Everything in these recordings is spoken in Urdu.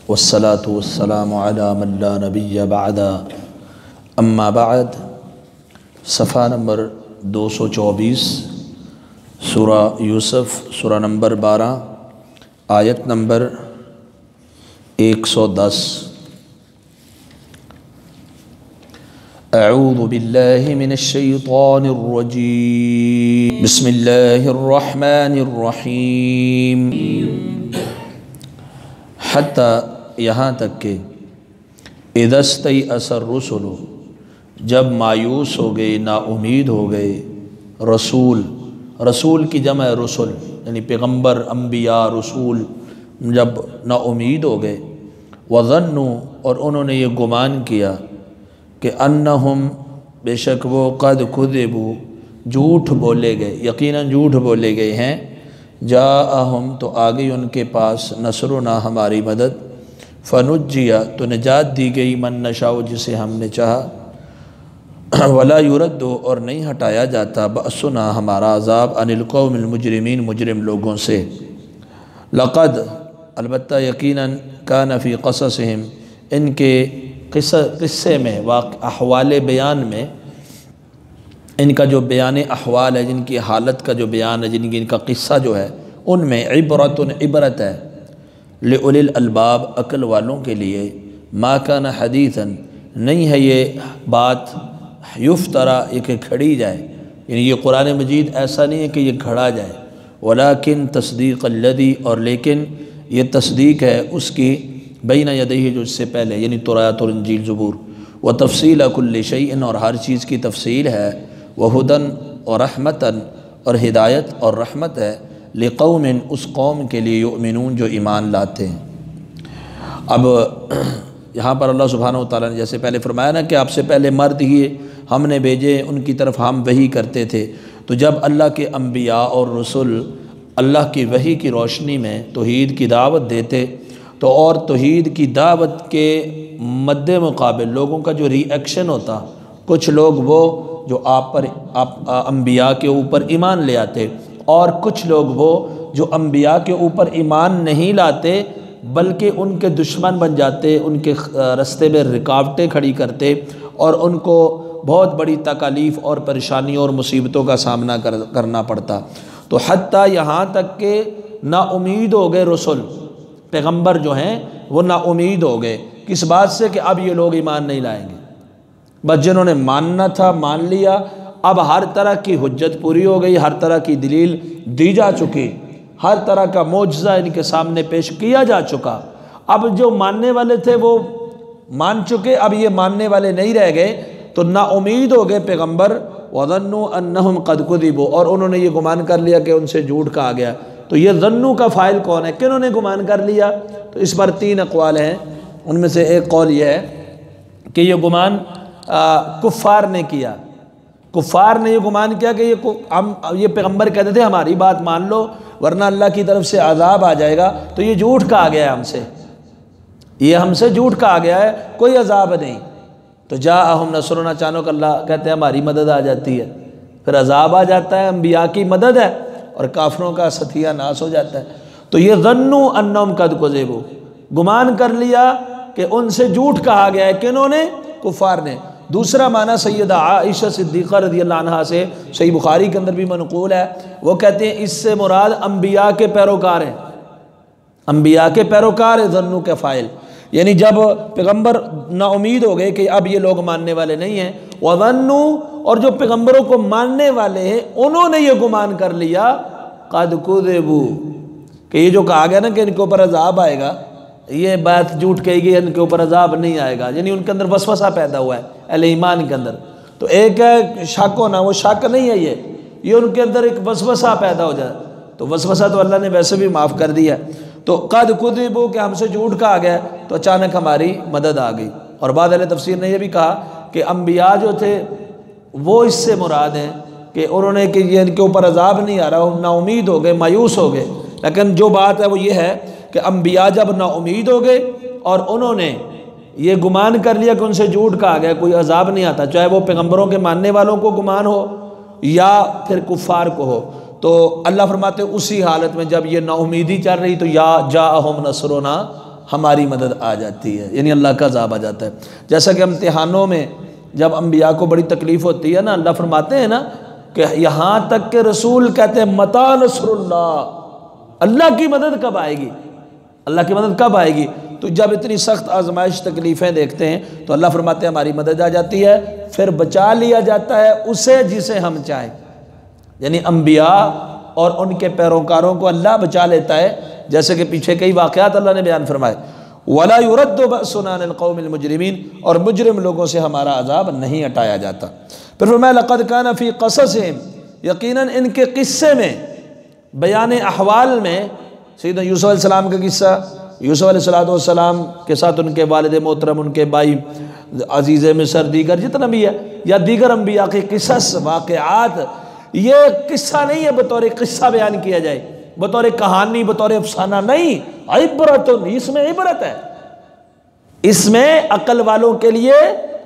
والصلاة والسلام على من لا نبی بعد اما بعد۔ صفحہ نمبر 224 سورہ یوسف، سورہ نمبر 12، آیت نمبر 110۔ اعوذ باللہ من الشیطان الرجیم، بسم اللہ الرحمن الرحیم۔ حتیٰ یہاں تک کہ اذا استیأس الرسل، جب مایوس ہو گئے، نا امید ہو گئے، رسول کی جمع رسل یعنی پیغمبر، انبیاء، رسول جب نا امید ہو گئے، وظنوا اور انہوں نے یہ گمان کیا کہ انہم بے شک وہ قد کذبوا جھوٹ بولے گئے، یقیناً جھوٹ بولے گئے ہیں، جاءہم تو آ گئی ان کے پاس نصرنا ہماری مدد، فنجیا تو نجات دی گئی، من نشاء جسے ہم نے چاہا، ولا یرد اور نہیں ہٹایا جاتا، بأسنا ہمارا عذاب، عن القوم المجرمین مجرم لوگوں سے، لقد البتہ یقیناً کان فی قصصہم ان کے قصے میں، احوال بیان میں، ان کا جو بیان احوال ہے، جن کی حالت کا جو بیان ہے، ان کا قصہ جو ہے، ان میں عبرت ہے، لأولی الالباب عقل والوں کے لیے، ما کان حدیثاً نہیں ہے یہ بات، یفترا یہ کہ کھڑی جائے، یعنی یہ قرآن مجید ایسا نہیں ہے کہ یہ کھڑا جائے، ولیکن تصدیق الذی اور لیکن یہ تصدیق ہے اس کی، بین یدیہ جو اس سے پہلے، یعنی توراۃ اور انجیل زبور، وتفصیل کل شیء اور ہر چیز کی تفصیل ہے، وہدن اور رحمتاً اور ہدایت اور رحمت ہے، لقوم اس قوم کے لیے، یؤمنون جو ایمان لاتے ہیں۔ اب یہاں پر اللہ سبحانہ وتعالیٰ نے جیسے پہلے فرمایا نا کہ آپ سے پہلے مرد ہی ہم نے بھیجے، ان کی طرف ہم وحی کرتے تھے، تو جب اللہ کے انبیاء اور رسول اللہ کی وحی کی روشنی میں توحید کی دعوت دیتے، تو اور توحید کی دعوت کے مد مقابل لوگوں کا جو ری ایکشن ہوتا، کچھ لوگ وہ جو آپ انبیاء کے اوپر ایمان لے آتے، اور کچھ لوگ وہ جو انبیاء کے اوپر ایمان نہیں لاتے بلکہ ان کے دشمن بن جاتے، ان کے رستے میں رکاوٹیں کھڑی کرتے، اور ان کو بہت بڑی تکالیف اور پریشانیوں اور مصیبتوں کا سامنا کرنا پڑتا۔ تو حتیٰ یہاں تک کہ نا امید ہو گئے رسول، پیغمبر جو ہیں وہ نا امید ہو گئے، کس بات سے کہ اب یہ لوگ ایمان نہیں لائیں گے، بس جنہوں نے ماننا تھا مان لیا، اب ہر طرح کی حجت پوری ہو گئی، ہر طرح کی دلیل دی جا چکی، ہر طرح کا معجزہ ان کے سامنے پیش کیا جا چکا، اب جو ماننے والے تھے وہ مان چکے، اب یہ ماننے والے نہیں رہ گئے، تو نا امید ہو گئے پیغمبر، وظنوا انہم قد کذبوا اور انہوں نے یہ گمان کر لیا کہ ان سے جھوٹ کہا گیا۔ تو یہ ظنوا کا فاعل کون ہے، کنہوں نے گمان کر لیا؟ تو اس پر 3 اقوال ہیں، ان میں سے ایک قول یہ ہے کہ یہ گمان کفار نے کیا، کفار نے یہ گمان کیا کہ یہ پیغمبر کہتے تھے ہماری بات مان لو ورنہ اللہ کی طرف سے عذاب آ جائے گا، تو یہ جھوٹ کہا گیا ہے ہم سے، یہ ہم سے جھوٹ کہا گیا ہے، کوئی عذاب نہیں۔ تو جاءہم نصرنا، اچانک اللہ کہتے ہیں ہماری مدد آ جاتی ہے، پھر عذاب آ جاتا ہے، انبیاء کی مدد ہے اور کافروں کا ستیہ ناس ہو جاتا ہے۔ تو یہ ظنوا انہم قد کذبوا، گمان کر لیا کہ ان سے جھوٹ کہا گیا ہے، کنہوں نے؟ کفار نے۔ دوسرا معنی سیدہ عائشہ صدیقہ رضی اللہ عنہا سے صحیح بخاری کے اندر بھی منقول ہے، وہ کہتے ہیں اس سے مراد انبیاء کے پیروکار ہیں، انبیاء کے پیروکار ہیں ظنوا کے فاعل، یعنی جب پیغمبر نا امید ہو گئے کہ اب یہ لوگ ماننے والے نہیں ہیں، وظنوا اور جو پیغمبروں کو ماننے والے ہیں انہوں نے یہ گمان کر لیا، قد کذبوا کہ یہ جو کہا گیا نا کہ ان کے اوپر عذاب آئے گا، یہ بات جھوٹ کہی گئی، ان کے اوپر عذاب نہیں آئے گا، یعنی ان کے اندر وسوسہ پیدا ہوا ہے اہل ایمان کے اندر۔ تو ایک ہے شک ہونا، وہ شک نہیں ہے، یہ ان کے اندر ایک وسوسہ پیدا ہو جائے، تو وسوسہ تو اللہ نے ویسے بھی معاف کر دیا۔ تو قد کذبوا کہ ہم سے جھوٹ کہا گیا، تو اچانک ہماری مدد آ گئی۔ اور بعض اہل تفسیر نے یہ بھی کہا کہ انبیاء جو تھے وہ اس سے مراد ہیں کہ انہوں نے کہ یہ ان کے اوپر عذاب نہیں آ رہا، نا امید ہو گئے، مایوس ہو گئے، لیکن جو بات ہے وہ یہ ہے کہ انبیاء جب نا امید ہو گئے اور انہوں نے یہ گمان کر لیا کہ ان سے جھوٹ کہا گیا، کوئی عذاب نہیں آتا، چاہے وہ پیغمبروں کے ماننے والوں کو گمان ہو یا پھر کفار کو ہو، تو اللہ فرماتے ہیں اسی حالت میں جب یہ نا امیدی چل رہی تو یا جاءہم نصرنا ہماری مدد آ جاتی ہے، یعنی اللہ کا عذاب آ جاتا ہے۔ جیسا کہ امتحانوں میں جب انبیاء کو بڑی تکلیف ہوتی ہے نا، اللہ فرماتے ہیں نا کہ یہاں تک کہ رسول کہتے ہیں متی نصر اللہ، اللہ کی مدد کب آئے گی، اللہ کی مدد کب آئے گی؟ تو جب اتنی سخت آزمائش تکلیفیں دیکھتے ہیں تو اللہ فرماتے ہیں ہماری مدد آ جاتی ہے، پھر بچا لیا جاتا ہے اسے جسے ہم چاہیں، یعنی انبیاء اور ان کے پیروکاروں کو اللہ بچا لیتا ہے، جیسے کہ پیچھے کئی واقعات اللہ نے بیان فرمائے۔ وَلَا يُرَدُّ بَأْسُنَا عَنِ الْقَوْمِ الْمُجْرِمِينَ، اور مجرم لوگوں سے ہمارا عذاب نہیں ہٹایا جاتا۔ پھر فرمایا لَقَدْ كَانَ فِي قَصَصِهِمْ، یقیناً ان کے قصے میں، بیان احوال میں، سیدنا یوسف علیہ السلام کا قصہ، یوسف علیہ السلام کے ساتھ ان کے والد محترم، ان کے بھائی عزیز مصر، دیگر جتنا بھی ہے، یا دیگر انبیاء کے قصص واقعات، یہ قصہ نہیں ہے بطور قصہ بیان کیا جائے، بطور کہانی، بطور افسانہ نہیں، عبرت، اس میں عبرت ہے، اس میں عقل والوں کے لیے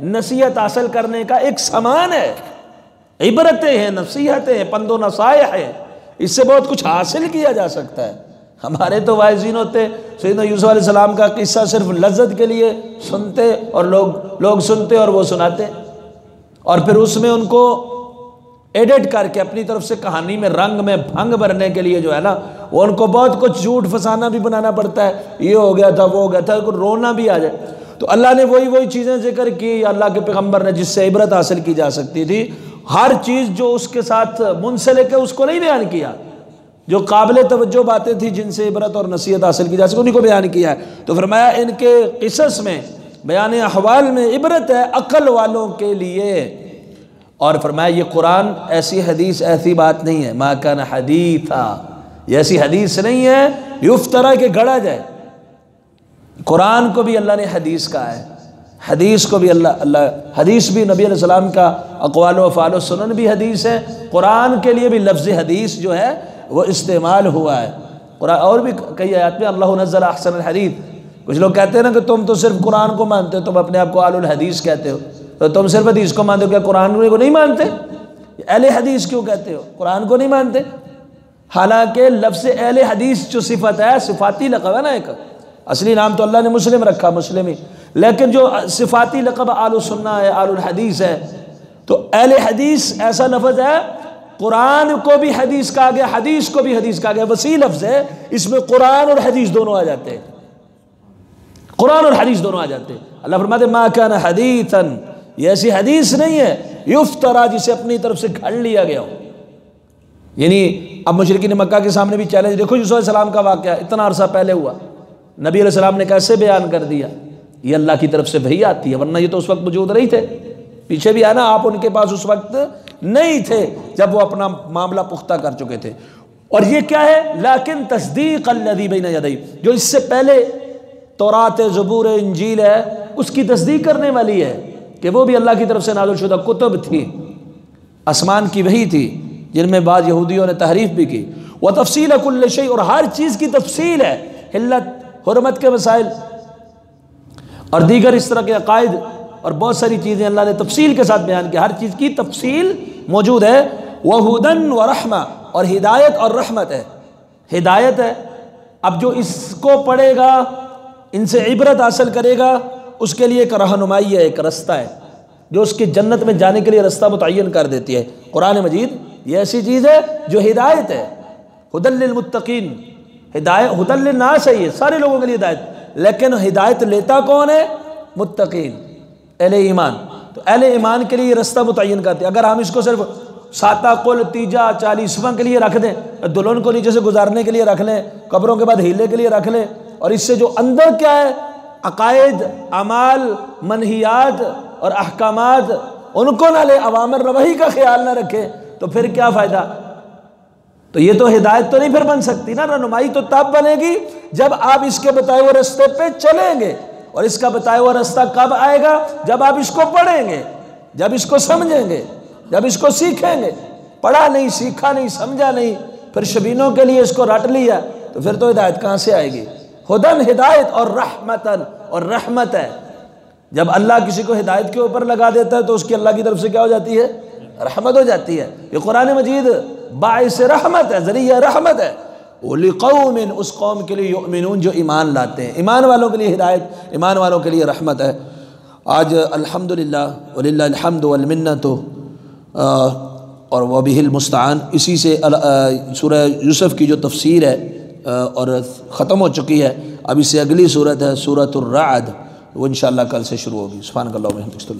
نصیحت حاصل کرنے کا ایک سامان ہے، عبرتیں ہیں، نصیحتیں ہیں، پند و نصائح ہیں، اس سے بہت کچھ حاصل کیا جا سکتا ہے۔ ہمارے تو واعظین ہوتے سیدنا یوسف علیہ السلام کا قصہ صرف لذت کے لیے سنتے، اور لوگ سنتے اور وہ سناتے، اور پھر اس میں ان کو ایڈٹ کر کے اپنی طرف سے کہانی میں رنگ میں بھنگ بھرنے کے لیے جو ہے نا، وہ ان کو بہت کچھ جھوٹ فسانہ بھی بنانا پڑتا ہے، یہ ہو گیا تھا، وہ ہو گیا تھا، رونا بھی آ جائے۔ تو اللہ نے وہی چیزیں ذکر کی، اللہ کے پیغمبر نے جس سے عبرت حاصل کی جا سکتی تھی، ہر چیز جو اس کے ساتھ منسلک ہے اس کو نہیں بیان کیا، جو قابل توجہ باتیں تھیں جن سے عبرت اور نصیحت حاصل کی جا سکے انہیں کو بیان کیا ہے۔ تو فرمایا ان کے قصص میں، بیان احوال میں عبرت ہے عقل والوں کے لیے، اور فرمایا یہ قرآن ایسی حدیث، ایسی بات نہیں ہے، ما کان حدیثا، یہ ایسی حدیث نہیں ہے یفترا کہ گھڑا جائے۔ قرآن کو بھی اللہ نے حدیث کہا ہے، حدیث کو بھی اللہ حدیث بھی نبی علیہ السلام کا اقوال و افعال و سنن بھی حدیث ہے، قرآن کے لیے بھی لفظ حدیث جو ہے وہ استعمال ہوا ہے۔ قرآن اور بھی کئی آیات میں اللہ نزل احسن الحدیث، کچھ لوگ کہتے ہیں نا کہ تم تو صرف قرآن کو مانتے ہو، تم اپنے آپ کو اہل الحدیث کہتے ہو، تو تم صرف حدیث کو مانتے ہو، کیا قرآن کو نہیں مانتے؟ اہل حدیث کیوں کہتے ہو، قرآن کو نہیں مانتے؟ حالانکہ لفظ اہل حدیث جو صفت ہے، صفاتی لقب ہے نا، ایک اصلی نام تو اللہ نے مسلم رکھا، مسلم ہی، لیکن جو صفاتی لقب اہل السنہ ہے، اہل الحدیث ہے، تو اہل حدیث ایسا لفظ ہے، قرآن کو بھی حدیث کہا گیا، حدیث کو بھی حدیث کہا گیا، وسیع لفظ ہے، اس میں قرآن اور حدیث دونوں آ جاتے ہیں، قرآن اور حدیث دونوں آ جاتے ہیں۔ اللہ فرماتے ہیں ما کان حدیثا، یہ ایسی حدیث نہیں ہے یفترا جسے اپنی طرف سے گھڑ لیا گیا ہو، یعنی اب مشرکین مکہ کے سامنے بھی چیلنج، دیکھو یوسف علیہ السلام کا واقعہ اتنا عرصہ پہلے ہوا، نبی علیہ السلام نے کیسے بیان کر دیا، یہ اللہ کی طرف سے وحی آتی ہے، ورنہ یہ تو اس وقت موجود نہیں تھے، پیچھے بھی آنا، آپ ان کے پاس اس وقت نہیں تھے جب وہ اپنا معاملہ پختہ کر چکے تھے۔ اور یہ کیا ہے؟ لیکن تصدیق الذی بین یدیہ، جو اس سے پہلے تورات، زبور، انجیل ہے، اس کی تصدیق کرنے والی ہے کہ وہ بھی اللہ کی طرف سے نازل شدہ کتب تھی، آسمان کی وحی تھی، جن میں بعض یہودیوں نے تحریف بھی کی، وتفصیل کل شیء، اور ہر چیز کی تفصیل ہے، حلت حرمت کے مسائل اور دیگر اس طرح کے عقائد اور بہت ساری چیزیں اللہ نے تفصیل کے ساتھ بیان کی، ہر چیز کی تفصیل موجود ہے۔ وَهُدًى وَرَحْمَةً، اور ہدایت اور رحمت ہے، ہدایت ہے۔ اب جو اس کو پڑھے گا، ان سے عبرت حاصل کرے گا، اس کے لیے ایک رہنمائی ہے، ایک رستہ ہے جو اس کے جنت میں جانے کے لیے رستہ متعین کر دیتی ہے۔ قرآن مجید یہ ایسی چیز ہے جو ہدایت ہے، ہدی للمتقین، ہدایت ہدی للناس ہے، یہ سارے لوگوں کے لیے ہدایت، لیکن ہدایت لیتا کون ہے؟ متقین، اہل ایمان۔ تو اہل ایمان کے لیے یہ رستہ متعین کرتے ہیں۔ اگر ہم اس کو صرف ساتہ قل تیجا 40واں کے لیے رکھ دیں، دلہن کو نیچے سے گزارنے کے لیے رکھ لیں، قبروں کے بعد ہیلے کے لیے رکھ لیں، اور اس سے جو اندر کیا ہے، عقائد، اعمال، منہیات اور احکامات، ان کو نہ لے، اوامر نواہی کا خیال نہ رکھے، تو پھر کیا فائدہ؟ تو یہ تو ہدایت تو نہیں پھر بن سکتی نا، رہنمائی تو تب بنے گی جب آپ اس کے بتائے ہوئے رستے پہ چلیں گے، اور اس کا بتایا ہوا رستہ کب آئے گا؟ جب آپ اس کو پڑھیں گے، جب اس کو سمجھیں گے، جب اس کو سیکھیں گے۔ پڑھا نہیں، سیکھا نہیں، سمجھا نہیں، پھر شبینوں کے لیے اس کو رٹ لیا، تو پھر تو ہدایت کہاں سے آئے گی؟ ہدن، ہدایت، اور رحمتن، اور رحمت ہے۔ جب اللہ کسی کو ہدایت کے اوپر لگا دیتا ہے تو اس کی اللہ کی طرف سے کیا ہو جاتی ہے؟ رحمت ہو جاتی ہے۔ یہ قرآن مجید باعث رحمت ہے، ذریعہ رحمت ہے۔ لِقَوْمٍ اس قوم کے لیے یؤمنون جو ایمان لاتے ہیں، ایمان والوں کے لیے ہدایت، ایمان والوں کے لیے رحمت ہے۔ آج الحمدللہ وللہ الحمد والمنت اور وبہ المستعان، اسی سے سورہ یوسف کی جو تفسیر ہے اور ختم ہو چکی ہے، اب اس سے اگلی صورت ہے سورۃ الرعد، وہ انشاءاللہ کل سے شروع ہوگی۔ سبحانک اللہم و بحمدک۔